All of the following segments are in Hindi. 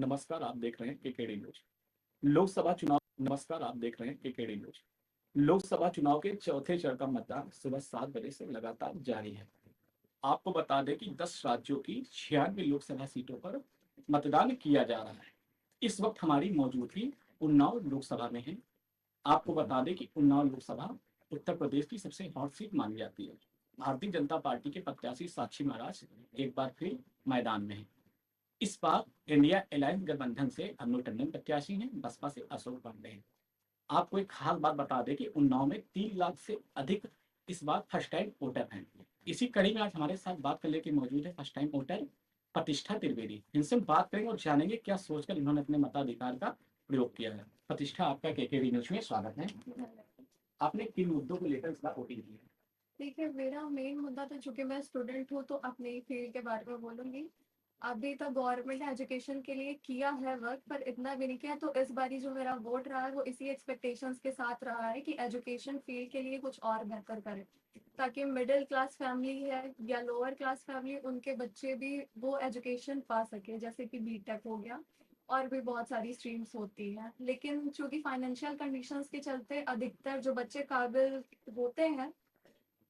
नमस्कार, आप देख रहे हैं केकेडी न्यूज। लोकसभा चुनाव नमस्कार, आप देख रहे हैं केकेडी न्यूज। लोकसभा चुनाव के चौथे चरण का मतदान सुबह 7 बजे से लगातार जारी है। आपको बता दें कि 10 राज्यों की 96 लोकसभा सीटों पर मतदान किया जा रहा है। इस वक्त हमारी मौजूदगी उन्नाव लोकसभा में है। आपको बता दें कि उन्नाव लोकसभा उत्तर प्रदेश की सबसे हॉट सीट मानी जाती है। भारतीय जनता पार्टी के प्रत्याशी साक्षी महाराज एक बार फिर मैदान में है। इस बार इंडिया अलायंस गठबंधन से अनु टंडन प्रत्याशी हैं, बसपा से अशोक पांडे हैं। आपको एक खास बात बता दें कि उन्नाव में 3 लाख से अधिक इस बार फर्स्ट टाइम वोटर हैं। इसी कड़ी में आज हमारे साथ बात करने के मौजूद है फर्स्ट टाइम वोटर प्रतिष्ठा त्रिवेदी। इनसे हम बात करेंगे और जानेंगे क्या सोचकर इन्होंने अपने मताधिकार का प्रयोग किया है। प्रतिष्ठा, आपका केकेडी न्यूज में स्वागत है। आपने किन मुद्दों को लेकर इस बार वोटिंग की है? देखिए, मेरा मेन मुद्दा तो चूंकि मैं स्टूडेंट हूँ तो अपने फील्ड के बारे में बोलूंगी। अभी तक गवर्नमेंट एजुकेशन के लिए किया है वर्क, पर इतना भी नहीं किया। तो इस बारी जो मेरा वोट रहा है वो इसी एक्सपेक्टेशंस के साथ रहा है कि एजुकेशन फील्ड के लिए कुछ और बेहतर करे, ताकि मिडिल क्लास फैमिली है या लोअर क्लास फैमिली, उनके बच्चे भी वो एजुकेशन पा सके, जैसे कि बीटेक हो गया और भी बहुत सारी स्ट्रीम्स होती हैं। लेकिन चूंकि फाइनेंशियल कंडीशंस के चलते अधिकतर जो बच्चे काबिल होते हैं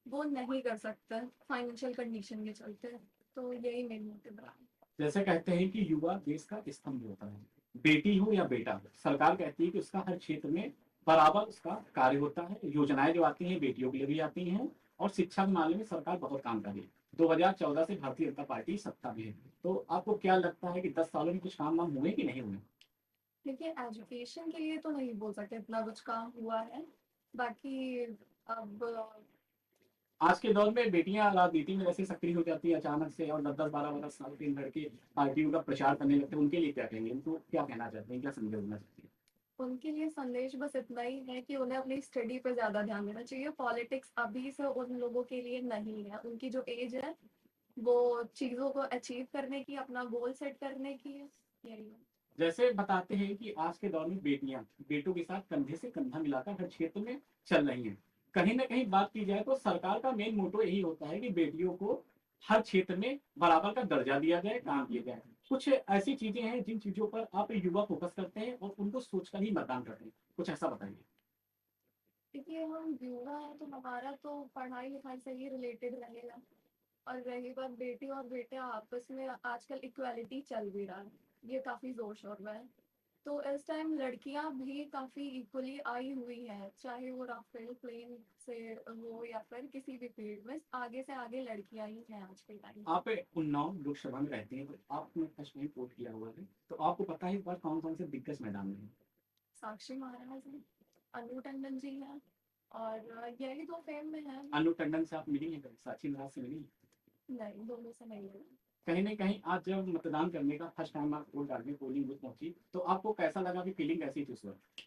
वो नहीं कर सकते फाइनेंशियल कंडीशन के चलते। तो यही मेन मोटिव रहा है। जैसे कहते हैं कि युवा देश का स्तंभ होता है। बेटी हो या बेटा हो, सरकार कहती है कि उसका हर क्षेत्र में बराबर उसका कार्य होता है। योजनाएं जो आती हैं बेटियों के लिए भी आती हैं और शिक्षा के मामले में सरकार बहुत काम कर रही है। 2014 से भारतीय जनता पार्टी सत्ता में है। तो आपको क्या लगता है कि 10 सालों में कुछ काम वाम हुए कि नहीं हुए? देखिए, एजुकेशन के लिए तो नहीं बोल सकते इतना कुछ काम हुआ है। बाकी अब आज के दौर में बेटियां राजनीति में वैसे सक्रिय हो जाती है अचानक से, और 10-10 12 12 साल के लड़के पार्टियों का प्रचार करने लगते हैं। उनके लिए क्या कहेंगे? उनको क्या कहना चाहते हैं, क्या संदेश देना चाहते हैं? उनके लिए संदेश बस इतना ही है कि उन्हें अपनी स्टडी पे ज्यादा ध्यान देना चाहिए। पॉलिटिक्स अभी से उन लोगों के लिए नहीं है। उनकी जो एज है वो चीजों को अचीव करने की, अपना गोल सेट करने की है। यही है। जैसे बताते हैं कि आज के दौर में बेटियां बेटों के साथ कंधे से कंधा मिलाकर हर क्षेत्र में चल रही हैं। कहीं ना कहीं बात की जाए तो सरकार का मेन मोटो यही होता है कि बेटियों को हर क्षेत्र में बराबर का दर्जा दिया जाए, काम किया जाए। कुछ ऐसी चीजें हैं जिन चीजों पर आप युवा फोकस करते हैं और उनको सोचकर ही मतदान करते हैं, कुछ ऐसा बताइए। देखिए, हम युवा है तो हमारा तो पढ़ाई लिखाई से ही रिलेटेड रहेगा। और रही बात बेटी और बेटे आपस में, आजकल इक्वालिटी चल भी रहा है, ये काफी जोर शोर में है। तो इस टाइम लड़कियां भी काफी इक्वली आई हुई है, चाहे वो राफेल प्लेन से हो या फिर किसी भी फील्ड में, आगे से आगे लड़कियां ही हैं आज के टाइम। आप उन्नाव लोकसभा में रहते हैं, तो आपने फर्स्ट टाइम वोट किया हुआ है, तो आपको पता है इस बार कौन कौन से दिग्गज मैदान में है? साक्षी महाराज हैं, अनु टंडन जी हैं, और यही दो फेम में है। अनु टंडन से आप मिली हैं? साक्षी महाराज से मिली? नहीं, दोनों से नहीं है। कहीं ना कहीं आज जब मतदान करने का फर्स्ट टाइम आप वोट डालने पोलिंग बूथ पहुंची, तो आपको कैसा लगा? कि फीलिंग कैसी थी उस वक्त?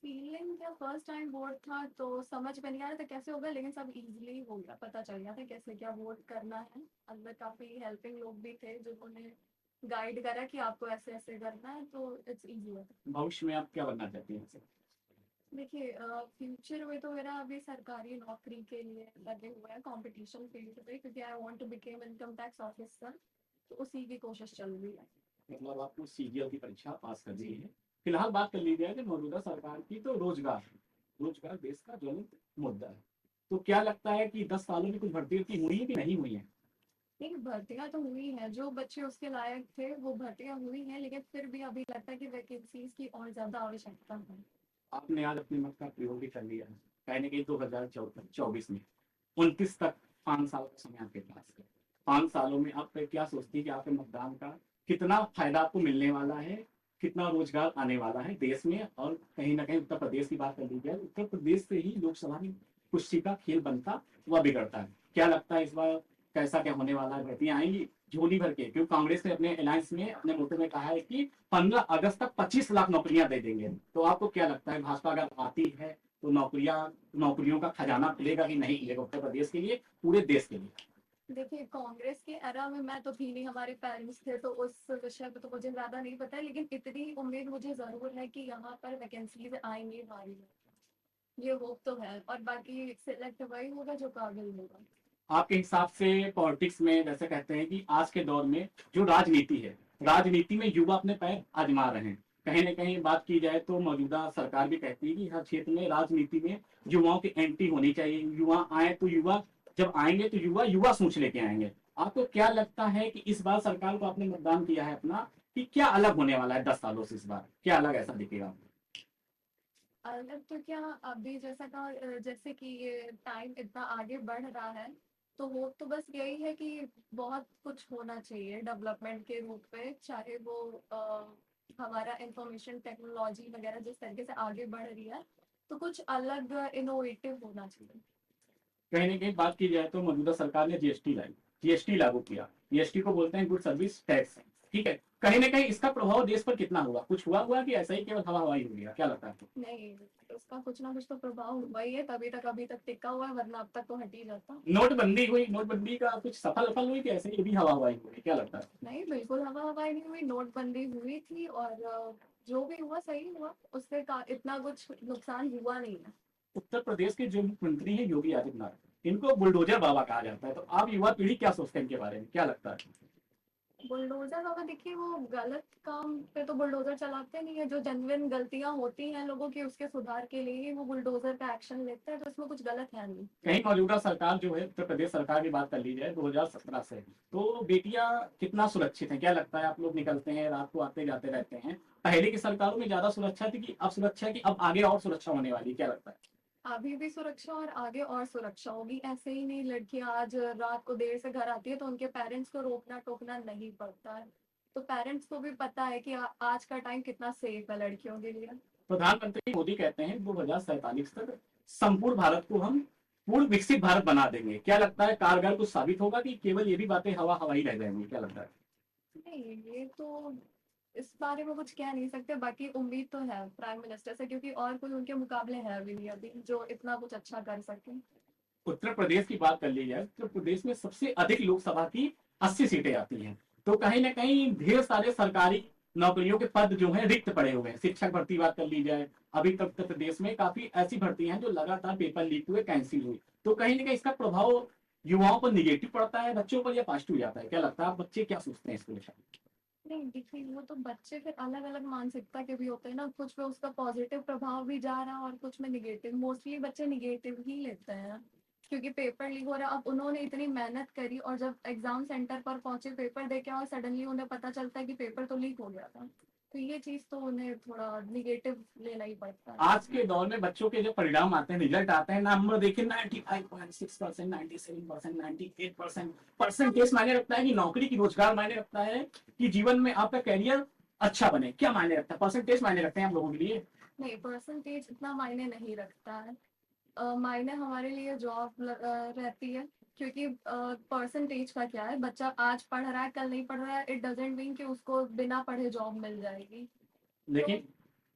फीलिंग क्या, फर्स्ट टाइम वोट था तो समझ में नहीं आ रहा था कैसे होगा, लेकिन सब इजीली हो गया, पता चल गया था कैसे क्या वोट करना है। अंदर काफी हेल्पिंग लोग भी थे जिन्होंने गाइड करा कि आपको ऐसे ऐसे करना है, तो इट्स इजी है। भविष्य में आप क्या बनना चाहती हैं? देखिए, फ्यूचर में तो मेरा अभी सरकारी नौकरी के लिए लगे हुए हैं कंपटीशन फील्ड पे, क्योंकि I want to become income tax officer. तो उसी की कोशिश चल रही है। मतलब आपको सीजीएल की परीक्षा पास कर दी है। फिलहाल बात कर ली जाए कि मौजूदा सरकार की, तो रोजगार रोजगार देश का ज्वलंत मुद्दा है। तो क्या लगता है कि 10 सालों में कुछ भर्ती हुई है कि नहीं हुई है? नहीं, भर्तियां तो हुई हैं, जो बच्चे उसके लायक थे वो भर्तियां हुई हैं, लेकिन फिर भी अभी लगता है कि वैकेंसीज की और ज्यादा आवश्यकता है। आपने आज अपने मत का प्रयोग भी कर लिया है। कहने के 2024 में 29 तक 5 साल का समय आपके पास है। 5 सालों में आप क्या सोचती है कि आपके मतदान का कितना फायदा आपको मिलने वाला है? कितना रोजगार आने वाला है देश में? और कहीं ना कहीं उत्तर प्रदेश की बात कर ली जाए, उत्तर प्रदेश से ही लोकसभा में कुश्ती का खेल बनता व बिगड़ता है। क्या लगता है इस बार कैसा क्या होने वाला है? भर्तियां आएंगी झोली भर के? क्योंकि कांग्रेस ने अपने अलायंस में अपने मोटो में कहा है कि 15 अगस्त तक 25 लाख नौकरियां दे देंगे। तो आपको क्या लगता है, भाजपा अगर आती है तो नौकरियों का खजाना खुलेगा कि नहीं खुलेगा उत्तर प्रदेश के लिए, पूरे देश के लिए? देखिए, कांग्रेस के एरा में मैं तो थी नहीं, हमारे पेरेंट्स थे, तो उस विषय पे तो मुझे ज्यादा नहीं पता है, लेकिन इतनी उम्मीद मुझे जरूर है कि यहाँ पर वैकेंसीज आएंगी भारी। ये होप तो है, और बाकी सिलेक्ट वही होगा जो काबिल होगा। आपके हिसाब से पॉलिटिक्स में जैसे कहते हैं कि आज के दौर में जो राजनीति है राजनीति में युवा अपने पैर आजमा रहे हैं। कहीं न कहीं बात की जाए तो मौजूदा सरकार भी कहती है कि हर क्षेत्र में राजनीति में युवाओं की एंट्री होनी चाहिए। युवा आए तो युवा जब आएँगे तो युवा सोच लेके आएँगे। आपको क्या लगता है कि इस बार सरकार को आपने मतदान किया है अपना, कि क्या अलग होने वाला है 10 सालों से इस बार? क्या अलग ऐसा दिखेगा? अलग तो क्या, अभी जैसा कहा जैसे कि ये टाइम इतना आगे बढ़ रहा है, तो वो तो बस यही है कि बहुत कुछ होना चाहिए डेवलपमेंट के रूप में, चाहे वो हमारा इंफॉर्मेशन टेक्नोलॉजी वगैरह जिस तरीके से आगे बढ़ रही है, तो कुछ अलग इनोवेटिव होना चाहिए। कहीं न कहीं बात की जाए तो मौजूदा सरकार ने जीएसटी लाई, जीएसटी लागू किया। जीएसटी को बोलते हैं गुड सर्विस टैक्स, ठीक है? कहीं न कहीं इसका प्रभाव देश पर कितना हुआ? कुछ हुआ कि ऐसा ही केवल हवा-हवाई हो गया? क्या लगता है आपको? नहीं, उसका कुछ ना कुछ तो प्रभाव हुआ ही है, तभी तक अभी तक टिका हुआ है, वरना अब तक तो हट ही जाता। नोटबंदी हुई, नोटबंदी का कुछ सफल हुई कि ऐसे ही ये भी हवा-हवाई हुई? क्या लगता है? नहीं, बिल्कुल हवा-हवाई नहीं हुई, नोटबंदी हुई थी और जो भी हुआ सही हुआ, उससे का इतना कुछ नुकसान हुआ नहीं है। उत्तर प्रदेश के जो मुख्यमंत्री हैं योगी आदित्यनाथ, इनको बुलडोजर बाबा कहा जाता है। तो आप युवा पीढ़ी क्या सोचते हैं इनके बारे में? क्या लगता है? बुलडोज़र बाबा देखिए, वो गलत काम पे तो बुलडोज़र चलाते नहीं है, जो जेन्युइन गलतियाँ होती हैं लोगों की उसके सुधार के लिए ही वो बुलडोज़र का एक्शन लेते हैं, तो इसमें कुछ गलत है नहीं। कहीं मौजूदा सरकार जो है उत्तर प्रदेश सरकार की बात कर ली जाए 2017 से, तो बेटियां कितना सुरक्षित हैं? क्या लगता है? आप लोग निकलते हैं रात को आते जाते रहते हैं, पहले की सरकारों में ज्यादा सुरक्षा थी कि अब सुरक्षा है कि अब आगे और सुरक्षा होने वाली है? क्या लगता है? अभी भी सुरक्षा और आगे और सुरक्षा होगी, ऐसे ही नहीं लड़कियां आज रात को देर से घर आती है तो उनके पेरेंट्स को रोकना टोकना नहीं पड़ता है, तो पेरेंट्स को भी पता है कि आज का टाइम कितना सेफ है लड़कियों के लिए। प्रधानमंत्री मोदी कहते हैं 2047 तक संपूर्ण भारत को हम पूर्ण विकसित भारत बना देंगे। क्या लगता है कारगर कुछ साबित होगा कि केवल ये भी बातें हवा हवाई रह जाएंगी? क्या लगता है? नहीं, ये तो इस बारे में कुछ कह नहीं सकते, बाकी उम्मीद तो है प्राइम मिनिस्टर से, क्योंकि और कोई उनके मुकाबले है भी नहीं अभी जो इतना कुछ अच्छा कर सके। उत्तर प्रदेश की बात कर ली जाए, उत्तर प्रदेश में सबसे अधिक लोकसभा की 80 सीटें आती हैं। तो कहीं ना कहीं ढेर सारे सरकारी नौकरियों के पद जो हैं रिक्त पड़े हुए हैं। शिक्षक भर्ती बात कर ली जाए, अभी तक उत्तर प्रदेश में काफी ऐसी भर्ती हैं जो लगातार पेपर लीक हुए, कैंसिल हुई। तो कहीं ना कहीं इसका प्रभाव युवाओं पर निगेटिव पड़ता है, बच्चों पर या पॉजिटिव जाता है? क्या लगता है? आप बच्चे क्या सोचते हैं इसको लेकर? नहीं देखिए, वो तो बच्चे फिर अलग अलग मानसिकता के भी होते हैं ना, कुछ पे उसका पॉजिटिव प्रभाव भी जा रहा है और कुछ में निगेटिव, मोस्टली बच्चे निगेटिव ही लेते हैं, क्योंकि पेपर लीक हो रहा है। अब उन्होंने इतनी मेहनत करी और जब एग्जाम सेंटर पर पहुंचे पेपर देके और सडनली उन्हें पता चलता है कि पेपर तो लीक हो गया था, तो ये चीज तो उन्हें थोड़ा निगेटिव लेना ही पड़ता है। आज के दौर में बच्चों के जो परिणाम आते हैं, रिजल्ट आते हैं, नंबर देखिए 95.6%, 97%, 98%। परसेंटेज मायने रखता है कि नौकरी की रोजगार मायने रखता है कि जीवन में आपका करियर अच्छा बने? क्या मायने रखता है? परसेंटेज मायने रखते हैं आप लोगों के लिए? नहीं, परसेंटेज इतना मायने नहीं रखता है। मायने हमारे लिए जॉब रहती है, क्योंकि परसेंटेज का क्या है, बच्चा आज पढ़ रहा है कल नहीं पढ़ रहा है, इट डजेंट मीन कि उसको बिना पढ़े जॉब मिल जाएगी। तो लेकिन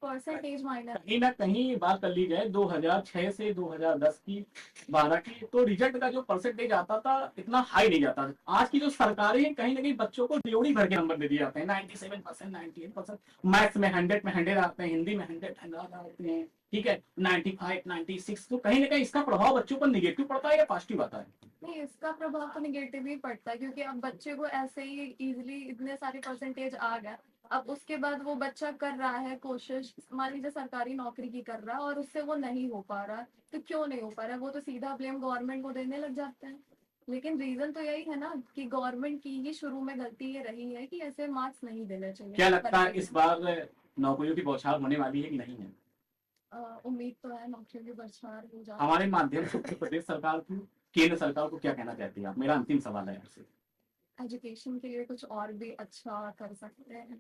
परसेंटेज मायने। कहीं ना कहीं बात कर ली जाए 2006 से 2010 की 12 की, तो रिजल्ट का जो परसेंटेज आता था इतना हाई नहीं जाता। आज की जो सरकारें हैं कहीं ना कहीं बच्चों को ड्योढ़ी भर के नंबर दे दिए जाते हैं, 97%, 98%। मैथ्स में 100 में 100 आते हैं, हिंदी में 100 आते हैं, ठीक है, 95, 96। तो कहीं ना कहीं इसका प्रभाव बच्चों पर निगेटिव पड़ता है या पॉजिटिव आता है? नहीं, इसका प्रभाव तो निगेटिव ही पड़ता है, क्योंकि अब बच्चे को ऐसे ही इजीली इतने सारे परसेंटेज आ गए, अब उसके बाद वो बच्चा कर रहा है कोशिश, मान लीजिए सरकारी नौकरी की कर रहा है और उससे वो नहीं हो पा रहा है, तो क्यों नहीं हो पा रहा है, वो तो सीधा ब्लेम गवर्नमेंट को देने लग जाते हैं। लेकिन रीजन तो यही है ना कि गवर्नमेंट की ही शुरू में गलती ये रही है कि ऐसे मार्क्स नहीं देने चाहिए क्या लगता है परीक्षा इस में। बार नौकरियों की बौछार होने वाली है कि नहीं है? उम्मीद तो है नौकरियों की बौछार हो जाए। हमारे माध्यम से उत्तर प्रदेश सरकार को, केंद्र सरकार को क्या कहना चाहती है आप? मेरा अंतिम सवाल है आपसे। एजुकेशन के लिए कुछ और भी अच्छा कर सकते हैं।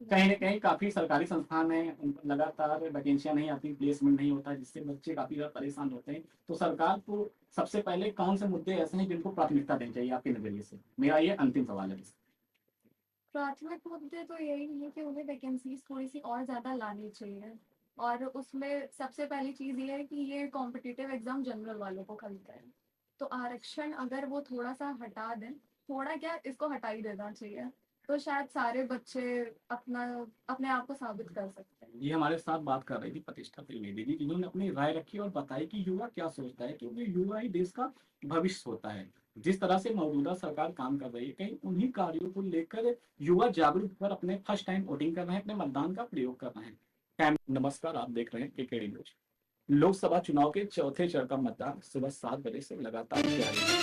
कहीं ना कहीं काफी सरकारी संस्थान है, लगातार वैकेंसियां नहीं आती, प्लेसमेंट नहीं होता, जिससे बच्चे काफी ज्यादा परेशान होते हैं। तो सरकार को सबसे पहले कौन से मुद्दे ऐसे हैं जिनको प्राथमिकता देनी चाहिए आपके नजरिए से? मेरा ये अंतिम सवाल है। प्राथमिक मुद्दे तो यही है कि उन्हें वैकेंसीज थोड़ी सी और ज़्यादा लानी चाहिए, और उसमें सबसे पहली चीज़ ये है कि ये कॉम्पिटिटिव एग्ज़ाम जनरल वालों को खलता है, तो आरक्षण अगर वो थोड़ा सा हटा दें, थोड़ा क्या इसको हटा ही देना चाहिए, तो शायद सारे बच्चे अपना अपने आप को साबित कर सकते हैं। ये हमारे साथ बात कर रही थी प्रतिष्ठा त्रिवेदी जी, जिन्होंने अपनी राय रखी और बताई कि युवा क्या सोचता है, क्योंकि युवा ही देश का भविष्य होता है। जिस तरह से मौजूदा सरकार काम कर रही है, कहीं उन्हीं कार्यों को लेकर युवा जागरूक होकर अपने फर्स्ट टाइम वोटिंग कर रहे हैं, अपने मतदान का प्रयोग कर रहे हैं। नमस्कार, आप देख रहे हैं केकेडी न्यूज। लोकसभा चुनाव के चौथे चरण का मतदान सुबह 7 बजे से लगातार जारी है।